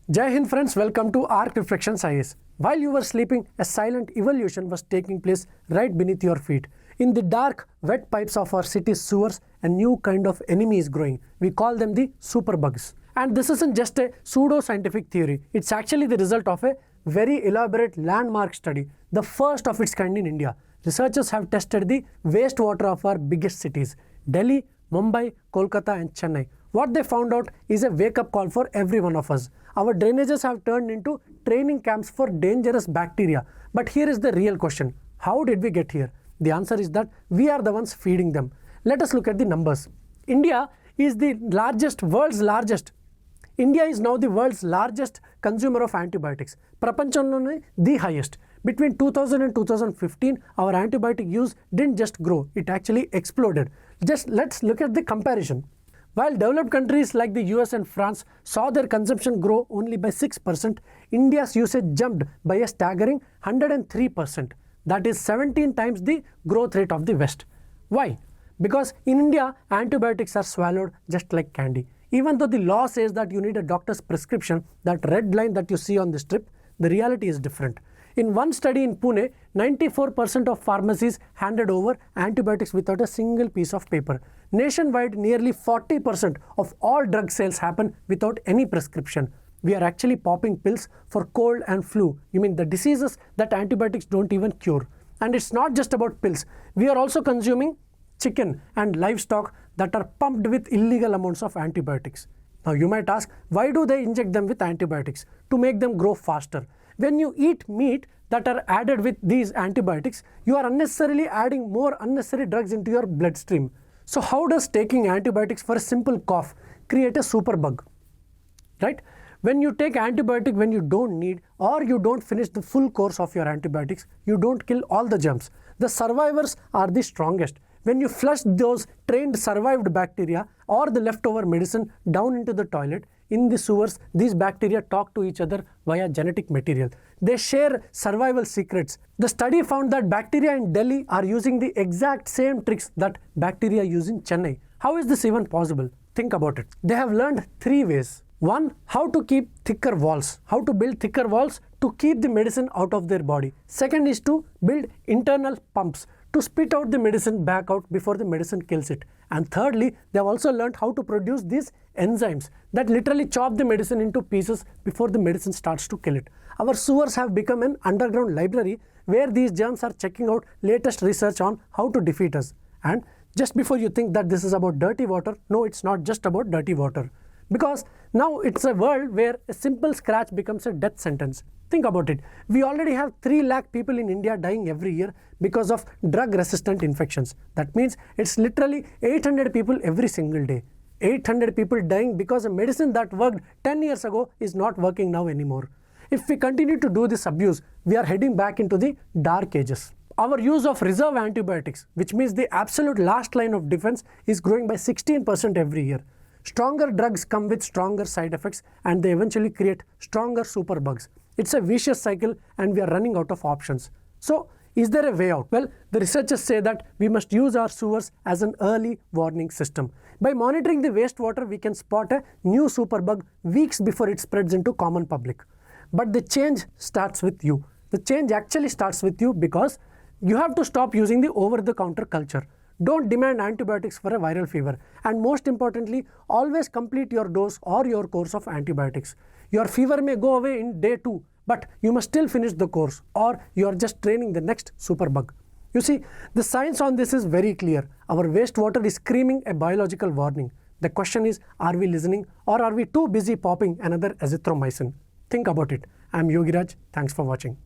Jai Hind friends, welcome to ARK Reflections IAS. While you were sleeping, a silent evolution was taking place right beneath your feet. In the dark, wet pipes of our city's sewers, a new kind of enemy is growing. We call them the superbugs. And this isn't just a pseudo-scientific theory. It's actually the result of a very elaborate landmark study, the first of its kind in India. Researchers have tested the wastewater of our biggest cities, Delhi, Mumbai, Kolkata and Chennai. What they found out is a wake-up call for every one of us. Our drainages have turned into training camps for dangerous bacteria. But here is the real question. How did we get here? The answer is that we are the ones feeding them. Let us look at the numbers. India is now the world's largest consumer of antibiotics. Prapanchanlone the highest. Between 2000 and 2015, our antibiotic use didn't just grow, it actually exploded. Just let's look at the comparison. While developed countries like the US and France saw their consumption grow only by 6%, India's usage jumped by a staggering 103%. That is 17 times the growth rate of the West. Why? Because in India, antibiotics are swallowed just like candy. Even though the law says that you need a doctor's prescription, that red line that you see on the strip, the reality is different. In one study in Pune, 94% of pharmacies handed over antibiotics without a single piece of paper. Nationwide, nearly 40% of all drug sales happen without any prescription. We are actually popping pills for cold and flu. You mean the diseases that antibiotics don't even cure. And it's not just about pills. We are also consuming chicken and livestock that are pumped with illegal amounts of antibiotics. Now you might ask, why do they inject them with antibiotics? To make them grow faster. When you eat meat that are added with these antibiotics, you are unnecessarily adding more unnecessary drugs into your bloodstream. So how does taking antibiotics for a simple cough create a superbug? Right? When you take antibiotic when you don't need or you don't finish the full course of your antibiotics, you don't kill all the germs. The survivors are the strongest. When you flush those trained survived bacteria or the leftover medicine down into the toilet, in the sewers, these bacteria talk to each other via genetic material. They share survival secrets. The study found that bacteria in Delhi are using the exact same tricks that bacteria use in Chennai. How is this even possible? Think about it. They have learned 3 ways. 1. How to keep thicker walls. How to build thicker walls to keep the medicine out of their body. 2nd is to build internal pumps to spit out the medicine back out before the medicine kills it. And thirdly, they have also learned how to produce these enzymes that literally chop the medicine into pieces before the medicine starts to kill it. Our sewers have become an underground library where these germs are checking out latest research on how to defeat us. And just before you think that this is about dirty water, no, it's not just about dirty water. Because now it's a world where a simple scratch becomes a death sentence. Think about it. We already have 3 lakh people in India dying every year because of drug-resistant infections. That means it's literally 800 people every single day. 800 people dying because a medicine that worked 10 years ago is not working now anymore. If we continue to do this abuse, we are heading back into the dark ages. Our use of reserve antibiotics, which means the absolute last line of defense, is growing by 16% every year. Stronger drugs come with stronger side effects and they eventually create stronger superbugs. It's a vicious cycle and we are running out of options. So, is there a way out? Well, the researchers say that we must use our sewers as an early warning system. By monitoring the wastewater, we can spot a new superbug weeks before it spreads into common public. But the change starts with you. The change actually starts with you because you have to stop using the over-the-counter culture. Don't demand antibiotics for a viral fever. And most importantly, always complete your dose or your course of antibiotics. Your fever may go away in day 2, but you must still finish the course or you are just training the next superbug. You see, the science on this is very clear. Our wastewater is screaming a biological warning. The question is, are we listening or are we too busy popping another azithromycin? Think about it. I'm Yogiraj. Thanks for watching.